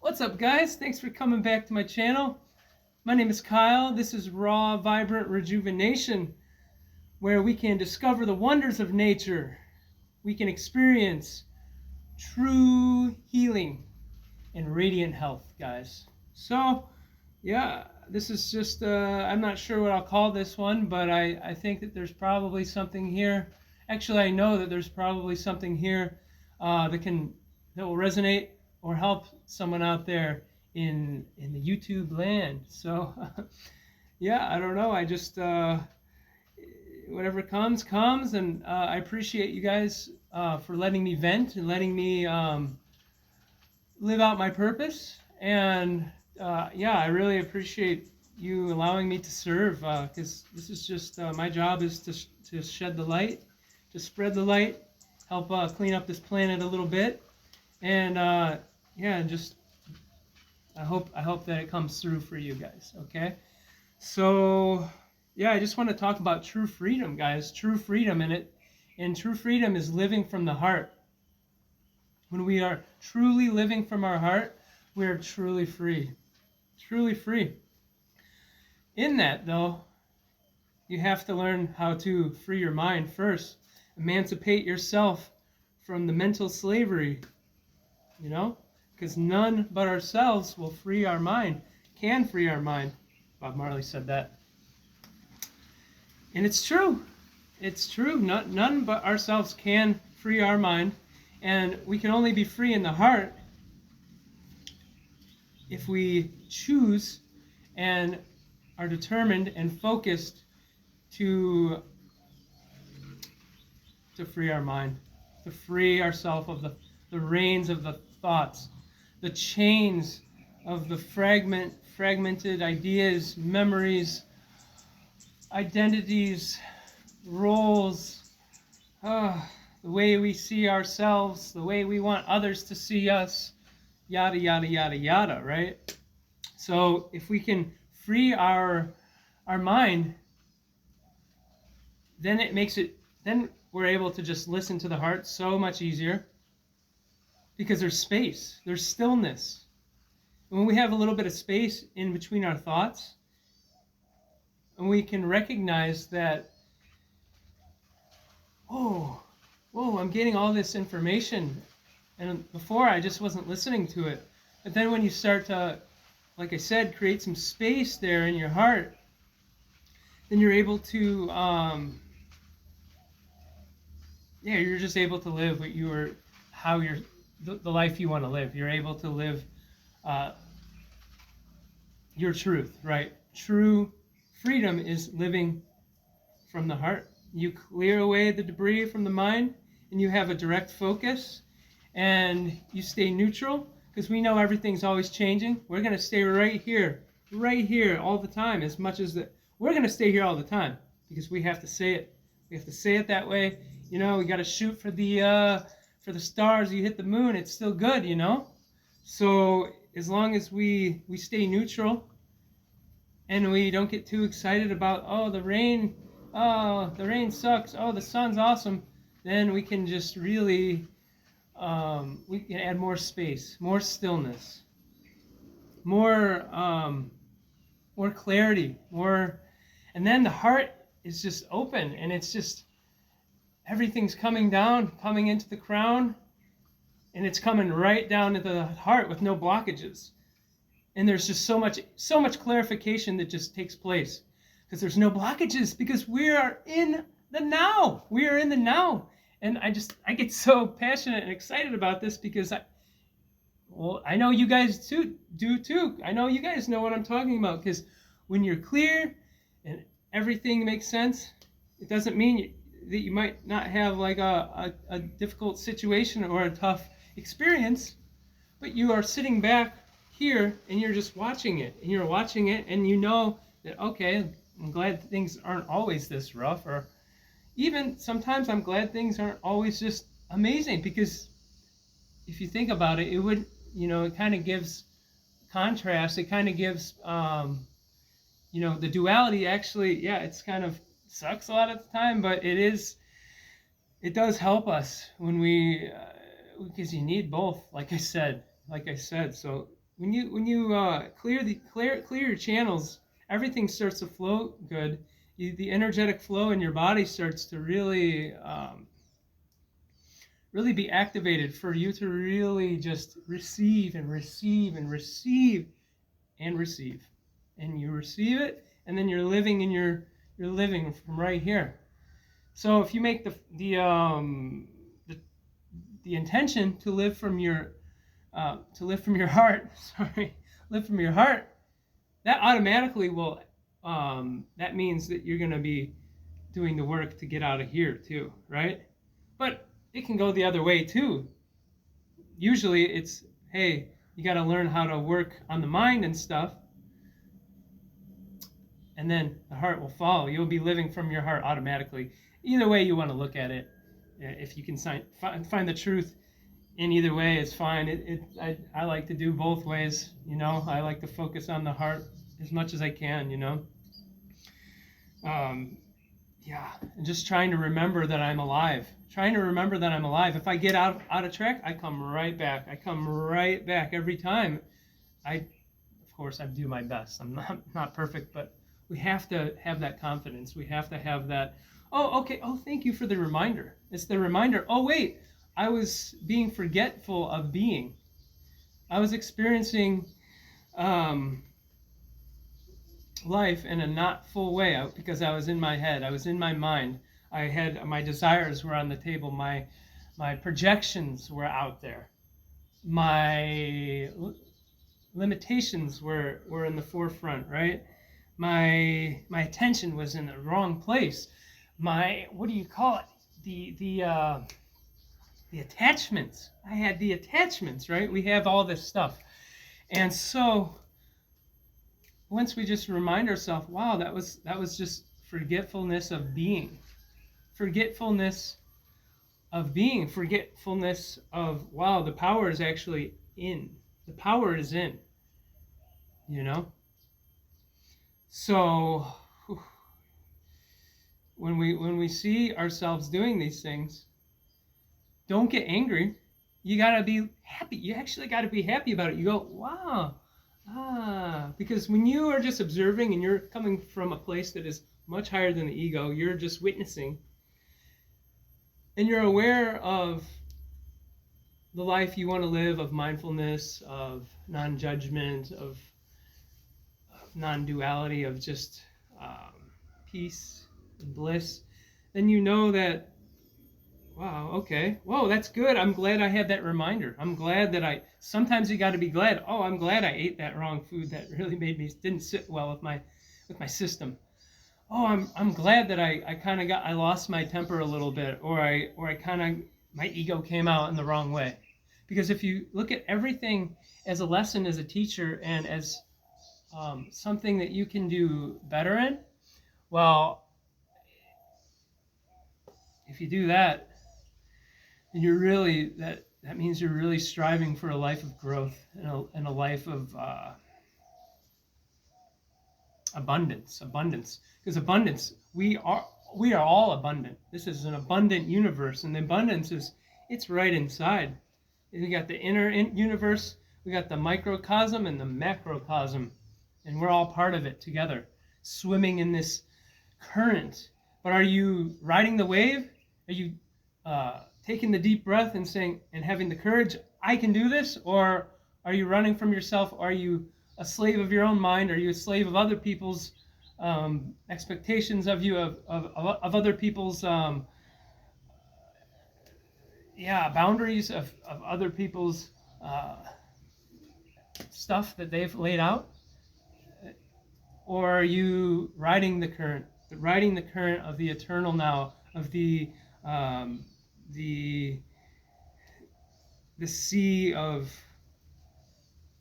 What's up, guys? Thanks for coming back to my channel. My name is Kyle. This is Raw Vibrant Rejuvenation, where we can discover the wonders of nature. We can experience true healing and radiant health, guys. So, yeah, this is just, I'm not sure what I'll call this one, but I think that there's probably something here. Actually, I know that there's probably something here that will resonate or help someone out there in the YouTube land. So, yeah, I don't know. I just, whatever comes, and I appreciate you guys for letting me vent and letting me live out my purpose. And yeah, I really appreciate you allowing me to serve, because this is just my job is to shed the light, to spread the light, help clean up this planet a little bit, and yeah, just I hope that it comes through for you guys. Okay, so yeah, I just want to talk about true freedom, guys. True freedom, and true freedom is living from the heart. When we are truly living from our heart, we are truly free. Truly free. In that, though, you have to learn how to free your mind first. Emancipate yourself from the mental slavery, you know? Because none but ourselves will free our mind, can free our mind. Bob Marley said that. And it's true. It's true. None but ourselves can free our mind. And we can only be free in the heart if we choose and are determined and focused to free our mind, to free ourselves of the reins of the thoughts, the chains of the fragmented ideas, memories, identities, roles, the way we see ourselves, the way we want others to see us, yada, yada, yada, yada, right? So if we can free our mind, then we're able to just listen to the heart so much easier, because there's space, there's stillness. When we have a little bit of space in between our thoughts, and we can recognize that, whoa, I'm getting all this information, and before I just wasn't listening to it. But then when you start to, like I said, create some space there in your heart, then you're able to, yeah, you're just able to live the life you want to live. You're able to live your truth, right? True freedom is living from the heart. You clear away the debris from the mind, and you have a direct focus, and you stay neutral, because we know everything's always changing. We're going to stay right here all the time, as much as that. We're going to stay here all the time, because we have to say it. We have to say it that way. You know, we got to shoot for the stars. You hit the moon, it's still good, you know? So as long as we stay neutral, and we don't get too excited about, the rain sucks, the sun's awesome, then we can just really, we can add more space, more stillness, more clarity, and then the heart is just open, and it's just, everything's coming into the crown, and it's coming right down to the heart with no blockages. And there's just so much clarification that just takes place, because there's no blockages, because we are in the now. We are in the now. And I get so passionate and excited about this, because I know you guys do too. I know you guys know what I'm talking about, because when you're clear and everything makes sense, it doesn't mean that you might not have like a difficult situation or a tough experience, but you are sitting back here and you're just watching it, and you know that, okay, I'm glad things aren't always this rough, or even sometimes I'm glad things aren't always just amazing, because if you think about it, it would, it kind of gives contrast, it kind of gives, the duality. Actually, yeah, it's kind of sucks a lot of the time, but it does help us when we, because you need both, like I said. So when you clear your channels, everything starts to flow good. The energetic flow in your body starts to really be activated for you to really just receive and receive and receive and receive, and you receive it, and then you're living you're living from right here. So if you make the intention to live from your heart, sorry, live from your heart, that automatically will that means that you're going to be doing the work to get out of here too, right? But it can go the other way too. Usually it's, hey, you got to learn how to work on the mind and stuff, and then the heart will follow. You'll be living from your heart automatically. Either way you want to look at it, if you can find the truth in either way, it's fine. I like to do both ways, you know. I like to focus on the heart as much as I can, you know. Yeah, and just trying to remember that I'm alive. Trying to remember that I'm alive. If I get out of track, I come right back. I come right back every time. Of course, I do my best. I'm not perfect, but we have to have that confidence. We have to have that. Oh, okay. Oh, thank you for the reminder. It's the reminder. Oh, wait. I was being forgetful of being. I was experiencing life in a not full way because I was in my head. I was in my mind. I had my desires were on the table. My projections were out there. My limitations were in the forefront, right? My attention was in the wrong place. What do you call it? The attachments. I had the attachments, right? We have all this stuff. And so once we just remind ourselves, wow, that was just forgetfulness of being. Forgetfulness of being. Forgetfulness of, wow, the power is actually in. The power is in. You know? So when we see ourselves doing these things, don't get angry. You gotta be happy. You actually gotta be happy about it. You go, wow, because when you are just observing and you're coming from a place that is much higher than the ego, you're just witnessing, and you're aware of the life you want to live, of mindfulness, of non-judgment, of non-duality, of just peace and bliss, then you know that, wow, okay, whoa, that's good. I'm glad I had that reminder. I'm glad that sometimes you got to be glad. Oh, I'm glad I ate that wrong food that really didn't sit well with my system. Oh, I'm glad that I lost my temper a little bit, or my ego came out in the wrong way. Because if you look at everything as a lesson, as a teacher, and as something that you can do better in, well, if you do that, then that means you're really striving for a life of growth and a life of abundance. Because abundance, we are all abundant. This is an abundant universe, and the abundance it's right inside. We got the inner universe, we got the microcosm and the macrocosm, and we're all part of it together, swimming in this current. But are you riding the wave? Are you taking the deep breath and saying and having the courage, I can do this? Or are you running from yourself? Are you a slave of your own mind? Are you a slave of other people's expectations of you, of other people's boundaries, of other people's stuff that they've laid out? Or are you riding the current of the eternal now, of the sea of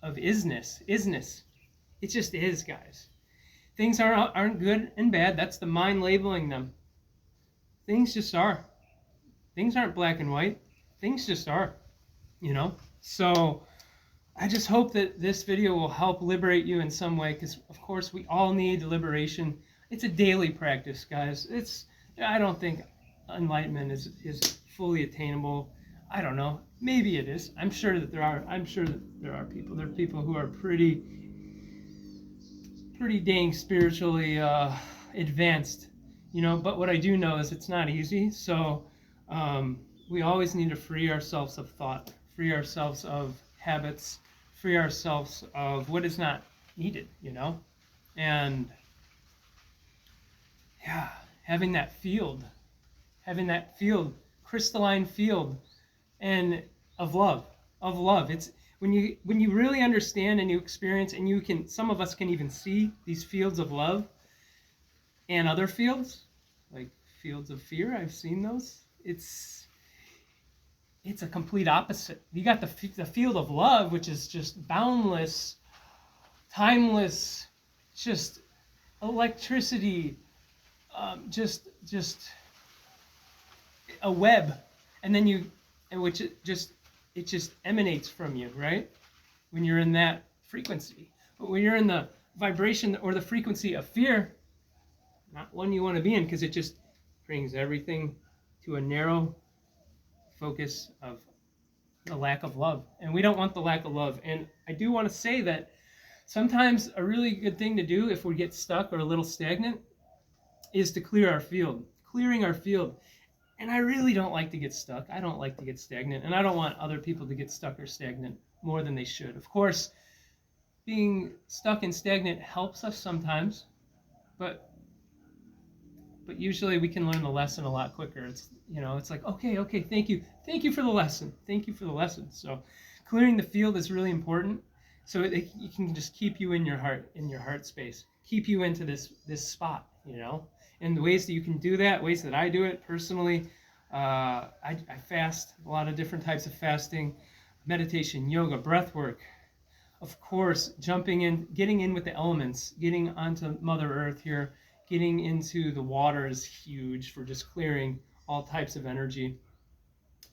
isness? It just is, guys. Things aren't good and bad. That's the mind labeling them. Things just are. Things aren't black and white. Things just are, you know? So I just hope that this video will help liberate you in some way, because of course we all need liberation. It's a daily practice, guys. I don't think enlightenment is fully attainable. I don't know. Maybe it is. I'm sure that there are. I'm sure that there are people. There are people who are pretty dang spiritually advanced, But what I do know is it's not easy. So we always need to free ourselves of thought, free ourselves of habits, free ourselves of what is not needed, And yeah, having that field, crystalline field, and of love. It's when you really understand and you experience, and some of us can even see these fields of love and other fields, like fields of fear. I've seen those. It's a complete opposite. You got the field of love, which is just boundless, timeless, just electricity, just a web, and then which it just emanates from you, right? When you're in that frequency. But when you're in the vibration or the frequency of fear, not one you want to be in, because it just brings everything to a narrow focus of the lack of love. And we don't want the lack of love. And I do want to say that sometimes a really good thing to do if we get stuck or a little stagnant is to clear our field. Clearing our field. And I really don't like to get stuck. I don't like to get stagnant. And I don't want other people to get stuck or stagnant more than they should. Of course, being stuck and stagnant helps us sometimes. But usually we can learn the lesson a lot quicker. It's like, okay, thank you for the lesson. Thank you for the lesson. So clearing the field is really important. So it can just keep you in your heart space, keep you into this spot, And the ways that you can do that, ways that I do it personally, I fast, a lot of different types of fasting, meditation, yoga, breath work. Of course, jumping in, getting in with the elements, getting onto Mother Earth here, getting into the water is huge for just clearing all types of energy.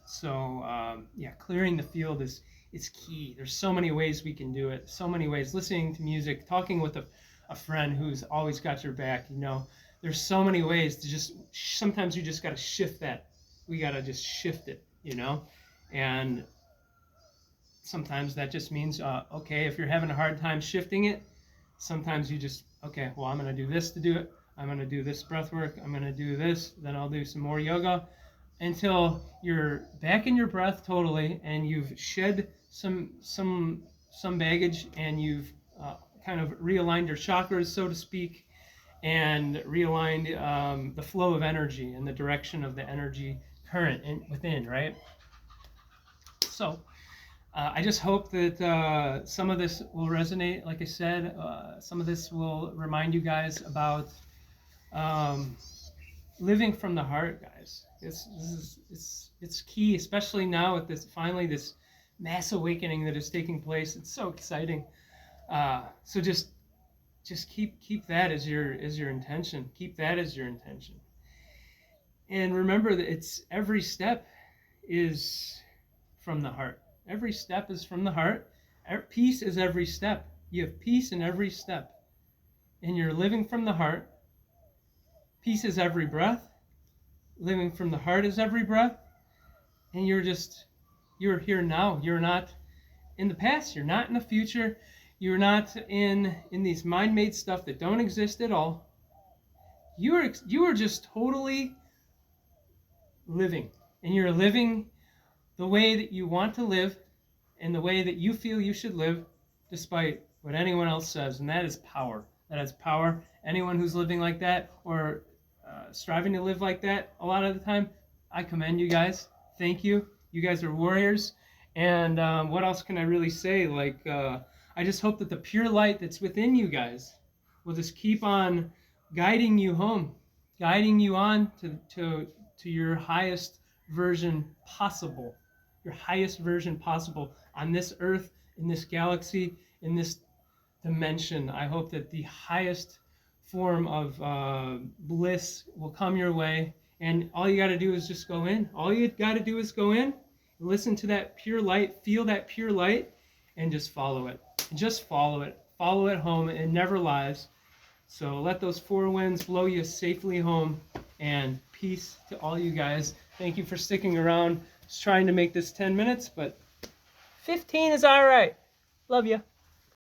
So clearing the field is key. There's so many ways we can do it. So many ways. Listening to music, talking with a friend who's always got your back. There's so many ways to sometimes you just got to shift that. We got to just shift it. And sometimes that just means if you're having a hard time shifting it, sometimes you just I'm going to do this to do it. I'm going to do this breath work. I'm going to do this. Then I'll do some more yoga until you're back in your breath totally, and you've shed some baggage, and you've kind of realigned your chakras, so to speak, and realigned the flow of energy and the direction of the energy current within, right? So I just hope that some of this will resonate. Like I said, some of this will remind you guys about living from the heart, guys. It's key, especially now with this mass awakening that is taking place. It's so exciting. So just keep that as your intention. Keep that as your intention. And remember that every step is from the heart. Every step is from the heart. Peace is every step. You have peace in every step. And you're living from the heart. Peace is every breath. Living from the heart is every breath. And you're here now. You're not in the past. You're not in the future. You're not in these mind-made stuff that don't exist at all. You are just totally living. And you're living the way that you want to live and the way that you feel you should live, despite what anyone else says. And that is power. That is power. Anyone who's living like that or striving to live like that a lot of the time, I commend you guys. Thank you. You guys are warriors. And what else can I really say? I just hope that the pure light that's within you guys will just keep on guiding you home, guiding you on to your highest version possible. Your highest version possible on this earth, in this galaxy, in this dimension. I hope that the highest form of bliss will come your way, and all you got to do is just go in. All you got to do is go in, listen to that pure light, feel that pure light, and just follow it. Just follow it. Follow it home. It never lies. So let those four winds blow you safely home, and peace to all you guys. Thank you for sticking around. was trying to make this 10 minutes, but 15 is all right. Love you.